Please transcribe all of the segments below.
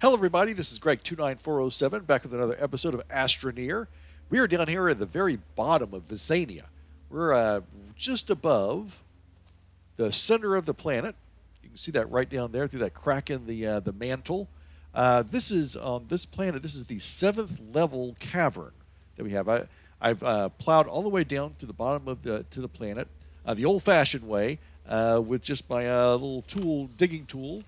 Hello, everybody. This is Greg29407 back with another episode of Astroneer. We are down here at the very bottom of Visania. We're just above the center of the planet. You can see that right down there through that crack in the mantle. This is on this planet. This is the seventh level cavern that we have. I've plowed all the way down to the bottom of the planet, the old-fashioned way, with just my little digging tool.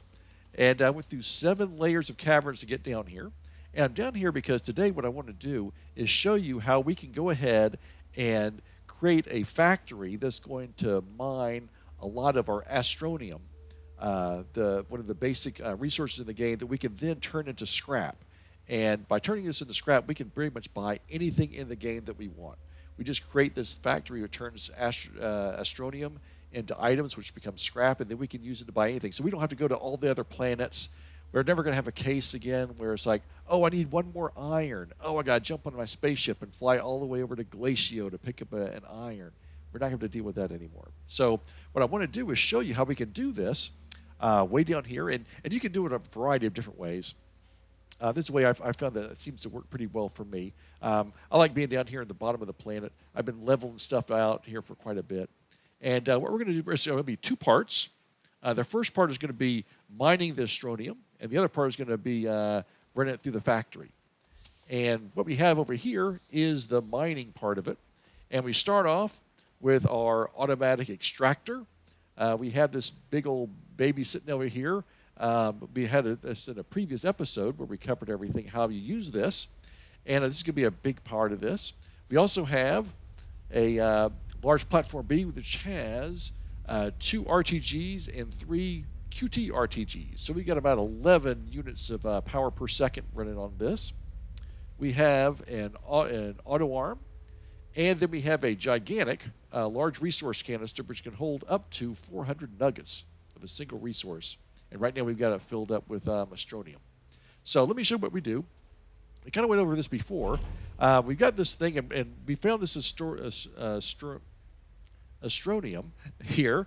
And I went through 7 layers of caverns to get down here. And I'm down here because today what I want to do is show you how we can go ahead and create a factory that's going to mine a lot of our Astronium, one of the basic resources in the game that we can then turn into scrap. And by turning this into scrap, we can pretty much buy anything in the game that we want. We just create this factory that turns Astronium into items, which become scrap, and then we can use it to buy anything. So we don't have to go to all the other planets. We're never going to have a case again where it's like, oh, I need one more iron. Oh, I got to jump on my spaceship and fly all the way over to Glacio to pick up an iron. We're not going to deal with that anymore. So what I want to do is show you how we can do this way down here, and you can do it a variety of different ways. This is a way I found that it seems to work pretty well for me. I like being down here at the bottom of the planet. I've been leveling stuff out here for quite a bit. And what we're going to do is going to be 2 parts. The first part is going to be mining the Astronium, and the other part is going to be running it through the factory. And what we have over here is the mining part of it. And we start off with our automatic extractor. We have this big old baby sitting over here. We had this in a previous episode where we covered everything, how you use this. And this is going to be a big part of this. We also have a large platform B, which has 2 RTGs and 3 QT RTGs. So we got about 11 units of power per second running on this. We have an auto arm, and then we have a gigantic large resource canister, which can hold up to 400 nuggets of a single resource. And right now we've got it filled up with Astronium. So let me show you what we do. We kind of went over this before. We've got this thing, and we found this Astronium here,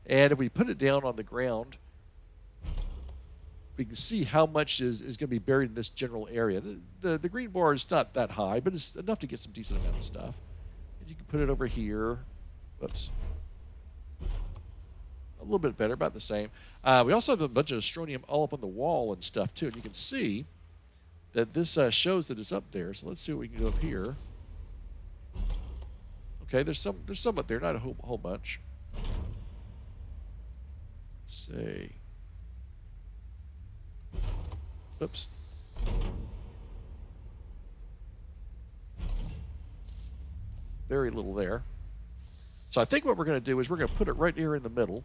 and if we put it down on the ground, we can see how much is going to be buried in this general area. The green bar is not that high, but it's enough to get some decent amount of stuff. And you can put it over here. Whoops. A little bit better, about the same. We also have a bunch of Astronium all up on the wall and stuff, too. And you can see that this shows that it's up there. So let's see what we can do up here. Okay, there's some up there, not a whole bunch. Let's see. Oops. Very little there. So I think what we're going to do is we're going to put it right here in the middle.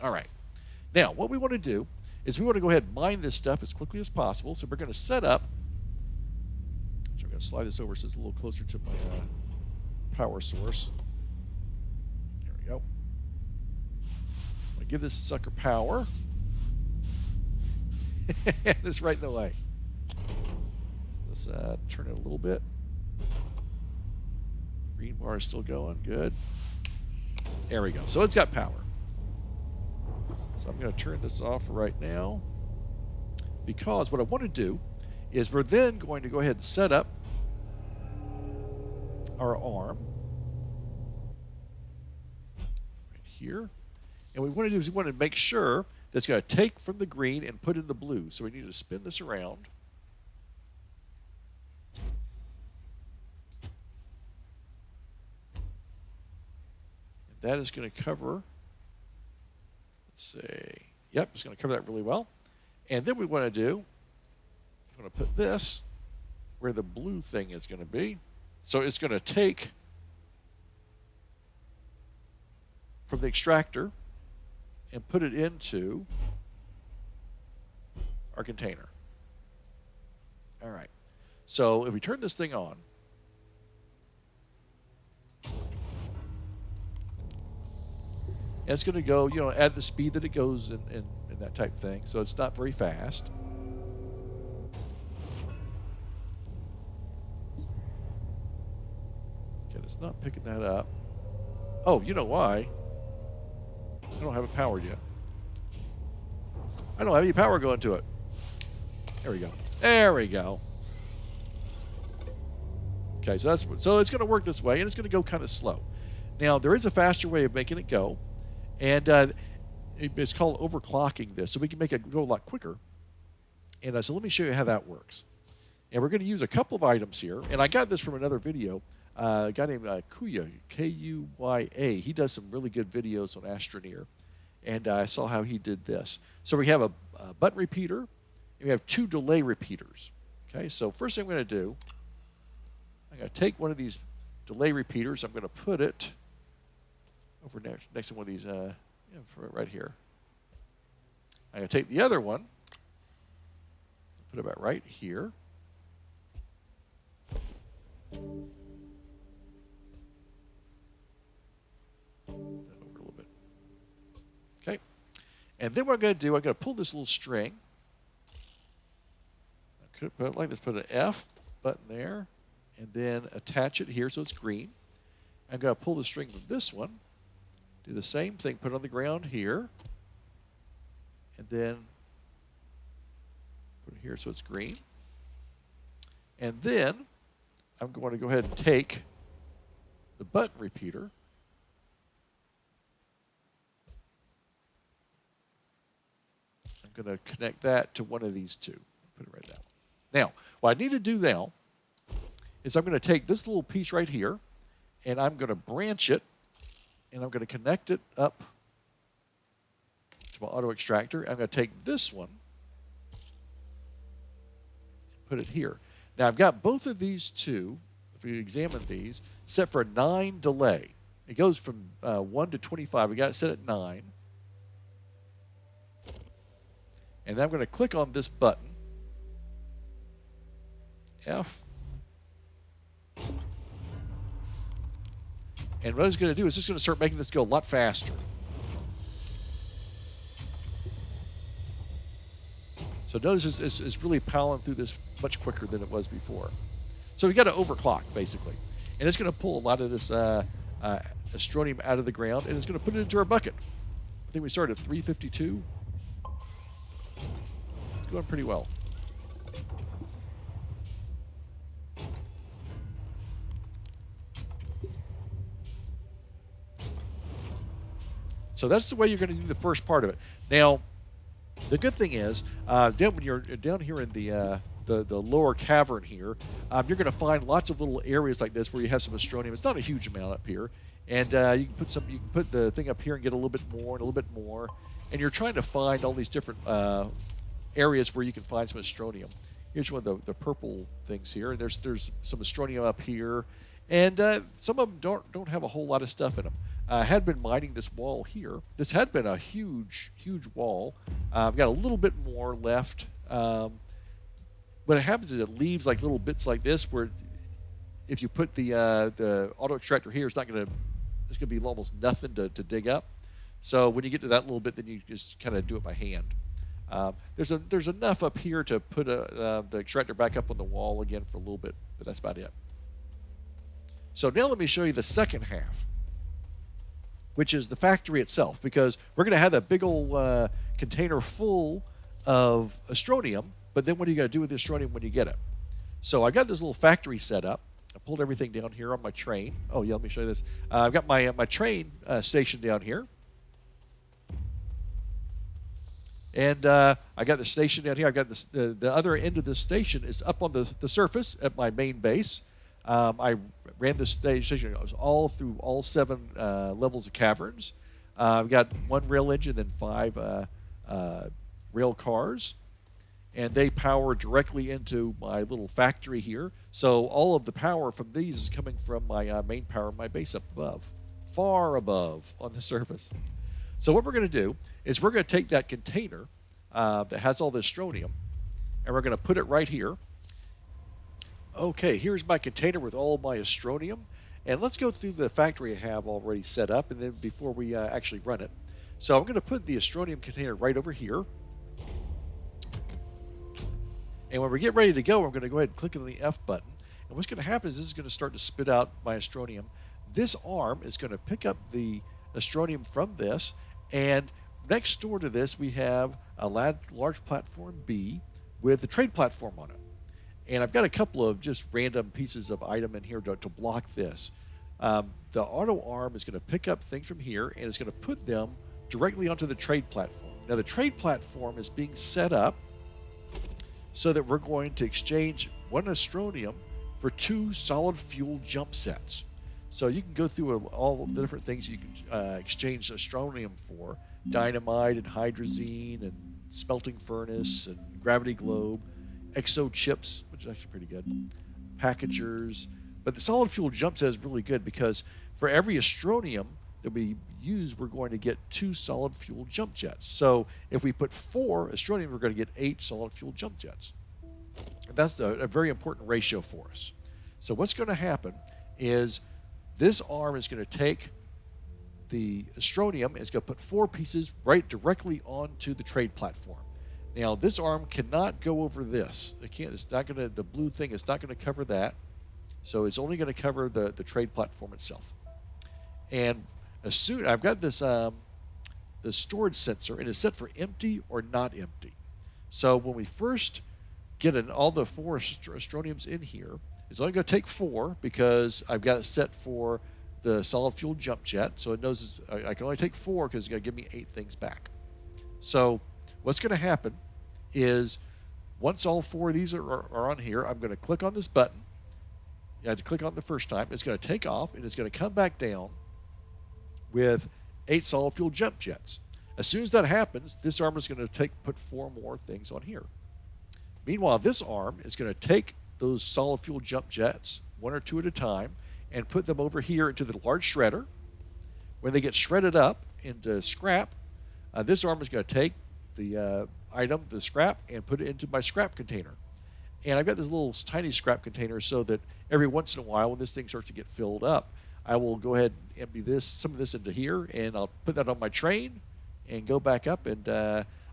All right. Now, what we want to do is we want to go ahead and mine this stuff as quickly as possible. So we're going to set up. I'm going to slide this over so it's a little closer to my power source. There we go. I'm going to give this sucker power. It's right in the way. So let's turn it a little bit. Green bar is still going. Good. There we go. So it's got power. So I'm going to turn this off right now, because what I want to do is we're then going to go ahead and set up our arm right here. And what we want to do is we want to make sure that it's going to take from the green and put in the blue. So we need to spin this around. And that is going to cover, let's see, yep, it's going to cover that really well. And then we want to do, I'm going to put this where the blue thing is going to be. So it's going to take from the extractor and put it into our container. All right. So if we turn this thing on, and it's going to go, at the speed that it goes in that type thing. So it's not very fast. Okay, it's not picking that up. Oh, you know why? I don't have it powered yet. I don't have any power going to it. There we go. There we go. Okay, so it's going to work this way, and it's going to go kind of slow. Now, there is a faster way of making it go, and it's called overclocking this, so we can make it go a lot quicker. And so let me show you how that works. And we're going to use a couple of items here, and I got this from another video. A guy named Kuya, K-U-Y-A. He does some really good videos on Astroneer, and I saw how he did this. So we have a button repeater, and we have 2 delay repeaters. Okay, so first thing I'm going to do, I'm going to take one of these delay repeaters. I'm going to put it over next to one of these, right here. I'm going to take the other one, put it about right here. Over a little bit. Okay. And then what I'm going to do, I'm going to pull this little string. I could put it like this, put an F button there, and then attach it here so it's green. I'm going to pull the string from this one, do the same thing, put it on the ground here, and then put it here so it's green. And then I'm going to go ahead and take the button repeater, I'm going to connect that to one of these 2. Put it right down. Now, what I need to do now is I'm going to take this little piece right here, and I'm going to branch it, and I'm going to connect it up to my auto extractor. I'm going to take this one, put it here. Now, I've got both of these 2, if we examine these, set for a 9 delay. It goes from 1 to 25. We got it set at 9. And then I'm going to click on this button, F. And what it's going to do is it's going to start making this go a lot faster. So notice it's really powering through this much quicker than it was before. So we got to overclock, basically. And it's going to pull a lot of this Astronium out of the ground, and it's going to put it into our bucket. I think we started at 352. It's going pretty well. So that's the way you're going to do the first part of it. Now, the good thing is, when you're down here in the lower cavern here, you're going to find lots of little areas like this where you have some Astronium. It's not a huge amount up here, and you can put the thing up here and get a little bit more and a little bit more, and you're trying to find all these different areas where you can find some Astronium. Here's one of the purple things here, and there's some Astronium up here, and some of them don't have a whole lot of stuff in them. I had been mining this wall here. This had been a huge wall. I've got a little bit more left. What happens is it leaves like little bits like this where if you put the auto extractor here, it's going to be almost nothing to dig up. So when you get to that little bit, then you just kind of do it by hand. There's enough up here to put the extractor back up on the wall again for a little bit, but that's about it. So now let me show you the second half, which is the factory itself, because we're going to have that big old container full of Astronium, but then what are you going to do with the Astronium when you get it? So I got this little factory set up. I pulled everything down here on my train. Oh, yeah, let me show you this. I've got my train station down here. And I got the station down here. I've got this, the other end of the station is up on the surface at my main base. I ran this station. It was all through all 7 levels of caverns. I've got 1 rail engine, then 5 rail cars, and they power directly into my little factory here. So all of the power from these is coming from my main power, my base up above, far above on the surface. So what we're going to do is we're going to take that container that has all this Astronium, and we're going to put it right here. Okay, here's my container with all my Astronium, and let's go through the factory I have already set up, and then before we actually run it. So I'm going to put the Astronium container right over here, and when we get ready to go, we're going to go ahead and click on the F button, and what's going to happen is this is going to start to spit out my Astronium. This arm is going to pick up the Astronium from this, and next door to this we have a large platform B with the trade platform on it. And I've got a couple of just random pieces of item in here to block this. The auto arm is going to pick up things from here and it's going to put them directly onto the trade platform. Now, the trade platform is being set up so that we're going to exchange one Astronium for 2 solid fuel jump sets. So you can go through all the different things you can exchange Astronium for: dynamite and hydrazine and smelting furnace and gravity globe, exo chips, which is actually pretty good, packagers. But the solid fuel jump set is really good because for every Astronium that we use, we're going to get 2 solid fuel jump jets. So if we put 4 Astronium, we're going to get 8 solid fuel jump jets. And that's a very important ratio for us. So what's going to happen is this arm is going to take the Astronium and it's going to put 4 pieces right directly onto the trade platform. Now, this arm cannot go over this. It can't. It's not going to. The blue thing is not going to cover that. So it's only going to cover the trade platform itself. And as soon I've got this the storage sensor, and it's set for empty or not empty. So when we first get all the 4 Astroniums in here, it's only going to take 4 because I've got it set for the solid fuel jump jet. So it knows I can only take 4 because it's going to give me 8 things back. So what's going to happen is once all 4 of these are on here, I'm going to click on this button. You had to click on it the first time. It's going to take off, and it's going to come back down with 8 solid fuel jump jets. As soon as that happens, this arm is going to put 4 more things on here. Meanwhile, this arm is going to take those solid fuel jump jets, 1 or 2 at a time, and put them over here into the large shredder. When they get shredded up into scrap, this arm is going to take the item, the scrap, and put it into my scrap container. And I've got this little tiny scrap container so that every once in a while, when this thing starts to get filled up, I will go ahead and empty some of this into here, and I'll put that on my train and go back up, and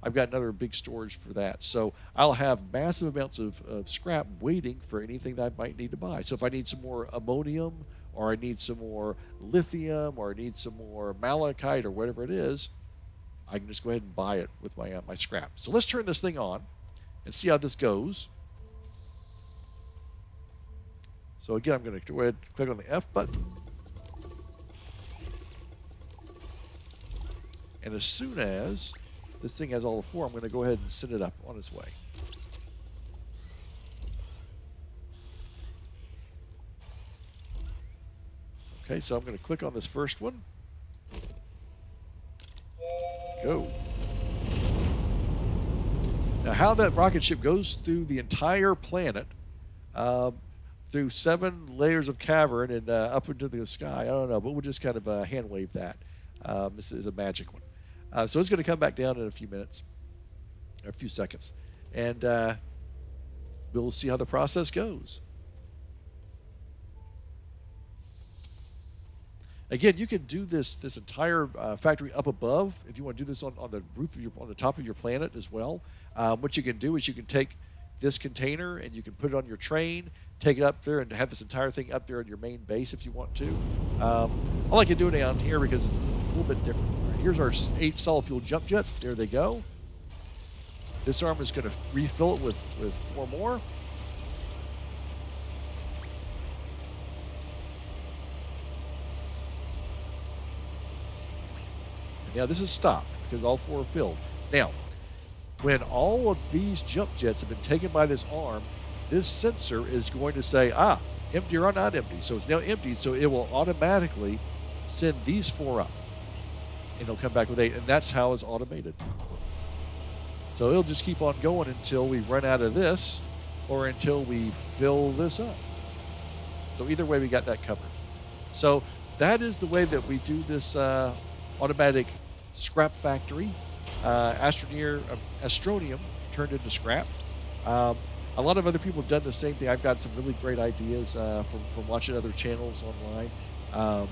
I've got another big storage for that. So I'll have massive amounts of scrap waiting for anything that I might need to buy. So if I need some more ammonium, or I need some more lithium, or I need some more malachite, or whatever it is, I can just go ahead and buy it with my scrap. So let's turn this thing on and see how this goes. So again, I'm going to go ahead and click on the F button. And as soon as this thing has all the 4, I'm going to go ahead and send it up on its way. Okay, so I'm going to click on this first one. Go. Now, how that rocket ship goes through the entire planet, through 7 layers of cavern and up into the sky, I don't know, but we'll just kind of hand wave that. This is a magic one. So it's going to come back down in a few minutes, or a few seconds, and we'll see how the process goes. Again, you can do this entire factory up above if you want to do this on the roof of on the top of your planet as well. What you can do is you can take this container and you can put it on your train, take it up there, and have this entire thing up there on your main base if you want to. I like to do it down here because it's a little bit different. Right, here's our 8 solid fuel jump jets. There they go. This arm is going to refill it with 4 more. Now this is stopped because all 4 are filled. Now, when all of these jump jets have been taken by this arm, this sensor is going to say, empty or not empty. So it's now empty, so it will automatically send these 4 up. And it'll come back with 8, and that's how it's automated. So it'll just keep on going until we run out of this or until we fill this up. So either way, we got that covered. So that is the way that we do this automatic scrap factory. Astronium turned into scrap. A lot of other people have done the same thing. I've got some really great ideas from watching other channels online.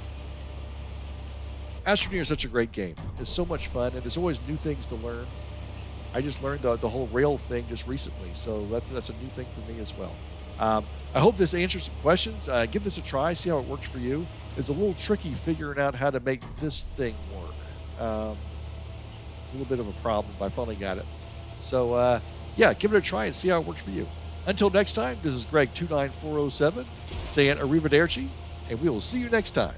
Astroneer is such a great game. It's so much fun, and there's always new things to learn. I just learned the whole rail thing just recently, so that's a new thing for me as well. I hope this answers some questions. Give this a try, see how it works for you. It's a little tricky figuring out how to make this thing work. It's a little bit of a problem, but I finally got it. So, yeah, give it a try and see how it works for you. Until next time, this is Greg 29407 saying arrivederci, and we will see you next time.